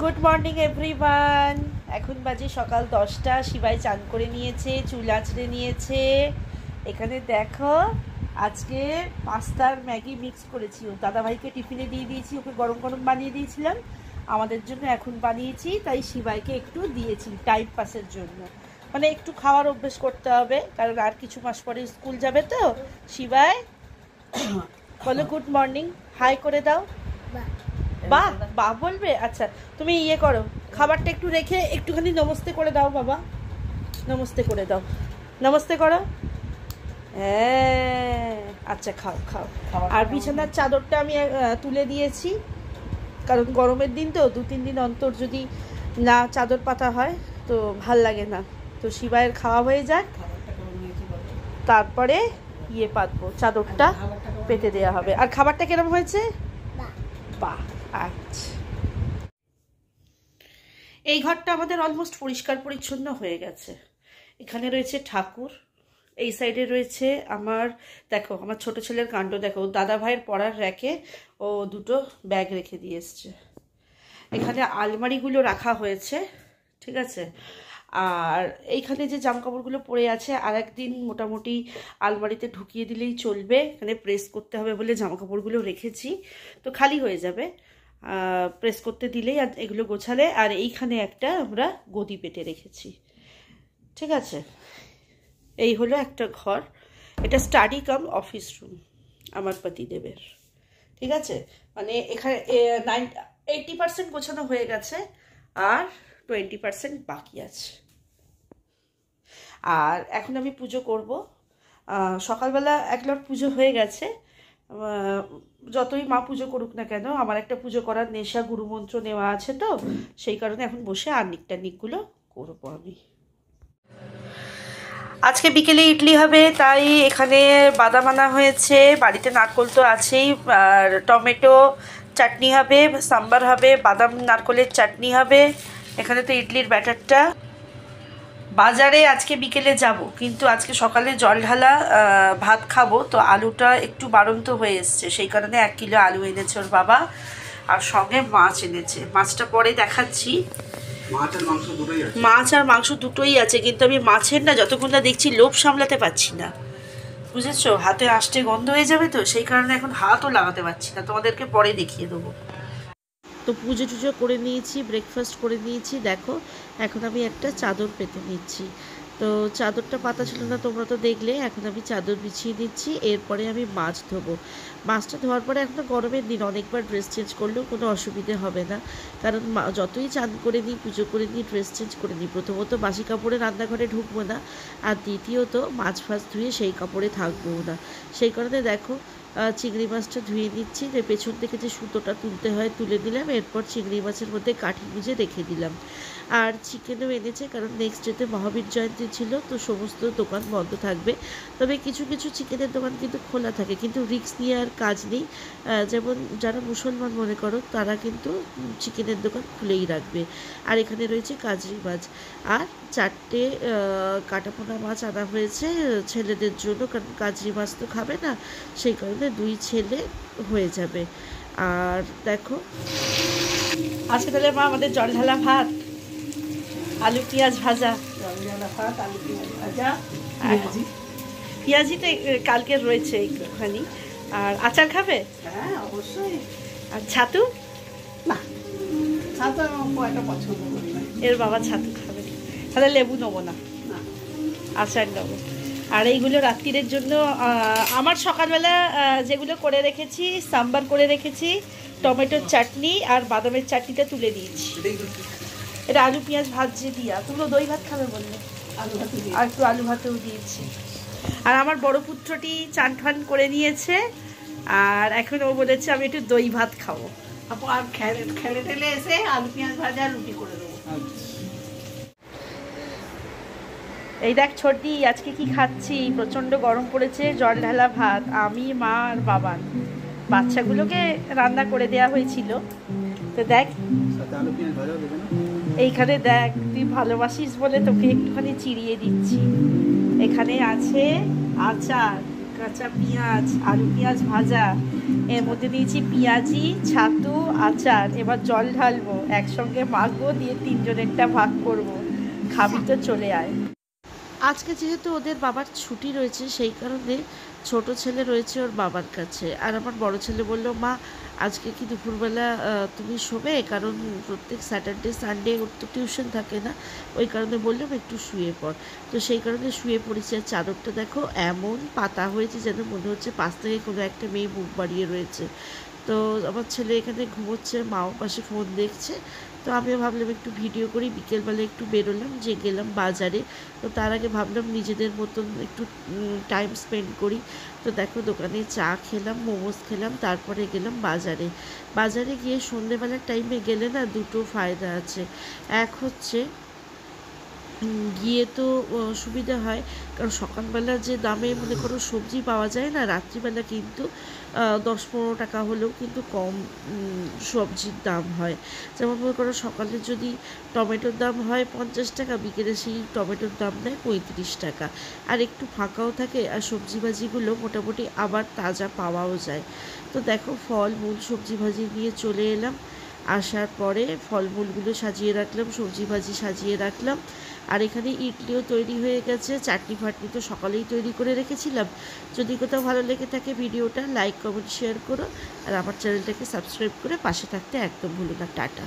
Good morning everyone. এখন বাজে সকাল 10টা। শিবাই চান করে নিয়েছে, চুল আঁচড়ে নিয়েছে। এখানে দেখো, আজকে পাস্তার ম্যাগি মিক্স করেছি। ও দাদাভাইকে টিফিনে দিয়ে দিয়েছি, ওকে গরম গরম বানিয়ে দিয়েছিলাম। আমাদের জন্য এখন বানিয়েছি, তাই শিবাইকে একটু দিয়েছি টাইম পাসের জন্য। মানে একটু খাওয়ার অভ্যেস করতে হবে, কারণ আর কিছু মাস পরে স্কুল যাবে তো। শিবাই বলো গুড মর্নিং, হাই করে দাও। বাহ বাহ বলবে? আচ্ছা, তুমি ইয়ে করো, খাবারটা একটু রেখে একটুখানি নমস্তে করে দাও বাবা। নমস্তে করে দাও, নমস্তে করো। হ্যাঁ, আচ্ছা খাও খাও। আর বিছানার চাদরটা আমি তুলে দিয়েছি, কারণ গরমের দিন তো 2-3 দিন অন্তর যদি না চাদর পাতা হয় তো ভাল লাগে না। তো শিবায়ের খাওয়া হয়ে যাক, তারপরে ইয়ে পাতবো, চাদরটা পেতে দেওয়া হবে। আর খাবারটা কিরম হয়েছে? বাহ, আচ্ছা। এই ঘরটা আমাদের অলমোস্ট পরিষ্কার পরিচ্ছন্ন হয়ে গেছে। এখানে রয়েছে ঠাকুর, এই সাইডে রয়েছে আমার, দেখো আমার ছোট ছেলের কাণ্ড দেখো, দাদা ভাইয়ের পড়ার র্যাকে ও দুটো ব্যাগ রেখে দিয়ে এসছে। এখানে আলমারিগুলো রাখা হয়েছে, ঠিক আছে। আর এইখানে যে জামাকাপড়গুলো পরে আছে, আর একদিন মোটামুটি আলমারিতে ঢুকিয়ে দিলেই চলবে। এখানে প্রেস করতে হবে বলে জামাকাপড়গুলো রেখেছি, তো খালি হয়ে যাবে। প্রেস করতে দিলেই আর এগুলো গোছালে। আর এইখানে একটা আমরা গদি পেতে রেখেছি, ঠিক আছে। এই হলো একটা ঘর, এটা স্টাডি কাম অফিস রুম আমার পতিদেবের, ঠিক আছে। মানে এখানে 80% গোছানো হয়ে গেছে, আর 20% বাকি আছে। আর এখন আমি পুজো করব। সকালবেলা একবার পুজো হয়ে গেছে। যতই মা পুজো করুক না কেন, আমার একটা পুজো করার নেশা, গুরুমন্ত্র নেওয়া আছে, তো সেই কারণে এখন বসে আর্নিক টার্নিকগুলো করবো আমি। আজকে বিকেলে ইডলি হবে, তাই এখানে বাদাম আনা হয়েছে, বাড়িতে নারকোল তো আছেই। আর টমেটো চাটনি হবে, সাম্বার হবে, বাদাম নারকোলের চাটনি হবে। এখানে তো ইডলির ব্যাটারটা। বাজারে আজকে বিকেলে যাব, কিন্তু আজকে সকালে জল ঢালা ভাত খাবো, তো আলুটা একটু বাড়ন্ত হয়ে এসছে, সেই কারণে 1 কিলো আলু এনেছে ওর বাবা, আর সঙ্গে মাছ এনেছে। মাছটা পরে দেখাচ্ছি। মাছ আর মাংস দুটোই আছে, কিন্তু আমি মাছের না যতক্ষণ না দেখছি লোভ সামলাতে পারছি না, বুঝেছো। হাতে আষ্টে গন্ধ হয়ে যাবে, তো সেই কারণে এখন হাতও লাগাতে পারছি না, তোমাদেরকে পরে দেখিয়ে দেবো। তো পুজো টুজো করে নিয়েছি, ব্রেকফাস্ট করে নিয়েছি। দেখো এখন আমি একটা চাদর পেতে নিচ্ছি। তো চাদরটা পাতা ছিল না, তোমরা তো দেখলে। এখন আমি চাদর বিছিয়ে দিচ্ছি, এরপরে আমি মাছ ধোবো। মাছটা ধোয়ার পরে এখন গরমের দিন, অনেকবার ড্রেস চেঞ্জ করলেও কোনো অসুবিধে হবে না, কারণ যতই চান করে নিই, পুজো করে নিই, ড্রেস চেঞ্জ করে নিই, প্রথমত বাসি কাপড়ে রান্নাঘরে ঢুকবো না, আর দ্বিতীয়ত মাছ ফাছ ধুয়ে সেই কাপড়ে থাকবোও না। সেই কারণে দেখো চিংড়ি মাছটা ধুয়ে নিচ্ছি, যে পেছন থেকে যে সুতোটা তুলতে হয় তুলে দিলাম, এরপর চিংড়ি মাছের মধ্যে কাঠি গুঁজে রেখে দিলাম। আর চিকেনও এনেছে, কারণ নেক্সট ডেতে মহাবীর জয়ন্তী ছিল, তো সমস্ত দোকান বন্ধ থাকবে। তবে কিছু কিছু চিকেনের দোকান কিন্তু খোলা থাকে, কিন্তু রিস্ক নিয়ে আর কাজ নেই। যেমন যারা মুসলমান মনে করো, তারা কিন্তু চিকেনের দোকান খুলেই রাখবে। আর এখানে রয়েছে কাজরি মাছ, আর 4টে কাটাপোনা মাছ আনা হয়েছে ছেলেদের জন্য, কারণ কাজরি মাছ তো খাবে না, সেই কারণে 2 ছেলে হয়ে যাবে। আর দেখো আজকে তাহলে মা আমাদের জল ঢালা ভাত, আলু পেঁয়াজ ভাজা, পেঁয়াজি তো কালকের রয়েছে একটুখানি। আর আচার খাবে? হ্যাঁ অবশ্যই। আর ছাতু? না, ছাতু আমার একটা পছন্দ করি না। এর বাবা ছাতু খাবে, তাহলে লেবু নেবো না, আচার নেবো। আর এইগুলো রাত্রিরের জন্য আমার সকালবেলা যেগুলো করে রেখেছি, সাম্বার করে রেখেছি, টমেটোর চাটনি আর বাদামের চাটনিটা তুলে দিয়েছি। এটা আলু পেঁয়াজ ভাজছে দিয়া। তোমরা দই ভাত খাবে বললে, আলু ভাত আর একটু আলু ভাতেও দিয়েছি। আর আমার বড় পুত্রটি চান ঠান করে নিয়েছে, আর এখন ও বলেছে আমি একটু দই ভাত খাবো। আর খেলে টেলে এসে আলু পেঁয়াজ ভাজা রুটি করে দেবো। এই দেখ ছোটি, আজকে কি খাচ্ছি, প্রচন্ড গরম পড়েছে, জল ঢালা ভাত, আমি, মা আর বাবান। বাচ্চাগুলোকে রান্না করে দেয়া হয়েছিল, তো দেখ এইখানে দেখ, তুই ভালোবাসিস বলে তোকে একটুখানি চিড়িয়ে দিচ্ছি। এখানে আছে আচার, কাঁচা পেঁয়াজ, আলু পেঁয়াজ ভাজা, এর মধ্যে দিয়েছি পেঁয়াজি, ছাতু, আচার। এবার জল ঢালবো, একসঙ্গে মাখবো, দিয়ে তিনজনেরটা ভাগ করব। খাবি তো চলে আয়। আজকে যেহেতু ওদের বাবার ছুটি রয়েছে, সেই কারণে ছোট ছেলে রয়েছে ওর বাবার কাছে, আর আমার বড় ছেলে বলল, মা আজকে কি দুপুরবেলা তুমি শোবে, কারণ প্রত্যেক স্যাটারডে সানডে ওর তো টিউশন থাকে না, ওই কারণে বললাম একটু শুয়ে পড়। তো সেই কারণে শুয়ে পড়েছে। আর চাদরটা দেখো এমন পাতা হয়েছে যেন মনে হচ্ছে পাশ থেকে কোনো একটা মেয়ে বুক বাড়িয়ে রয়েছে। তো আমার ছেলে এখানে ঘুমোচ্ছে, মাও পাশে ফোন দেখছে। তো আমিও ভাবলাম একটু ভিডিও করি। বিকেলবেলা একটু বেরোলাম, যে গেলাম বাজারে। তো তার আগে ভাবলাম নিজেদের মতন একটু টাইম স্পেন্ড করি। তো দেখো দোকানে চা খেলাম, মোমোস খেলাম, তারপরে গেলাম বাজারে। বাজারে গিয়ে সন্ধেবেলার টাইমে গেলে না দুটো ফায়দা আছে। এক হচ্ছে গিয়ে তো সুবিধা হয়, কারণ সকালবেলা যে দামে মনে করো সবজি পাওয়া যায় না, রাত্রিবেলা কিন্তু 10-15 টাকা হলেও কিন্তু কম সবজির দাম হয়। যেমন মনে করো সকালে যদি টমেটোর দাম হয় 50 টাকা, বিকেলে সেই টমেটোর দাম নেয় 35 টাকা। আর একটু ফাঁকাও থাকে, আর সবজি ভাজিগুলো মোটামুটি আবার তাজা পাওয়াও যায়। তো দেখো ফল মূল সবজি ভাজি নিয়ে চলে এলাম। আসার পরে ফলমূলগুলো সাজিয়ে রাখলাম, সবজি ভাজি সাজিয়ে রাখলাম। আর এখানে ইডলিও তৈরি হয়ে গেছে, চাটনি ফাটনি তো সকালেই তৈরি করে রেখেছিলাম। যদি কোথাও ভালো লেগে থাকে ভিডিওটা লাইক কমেন্ট শেয়ার করো, আর আমার চ্যানেলটাকে সাবস্ক্রাইব করে পাশে থাকতে একদম ভুলো না। টাটা।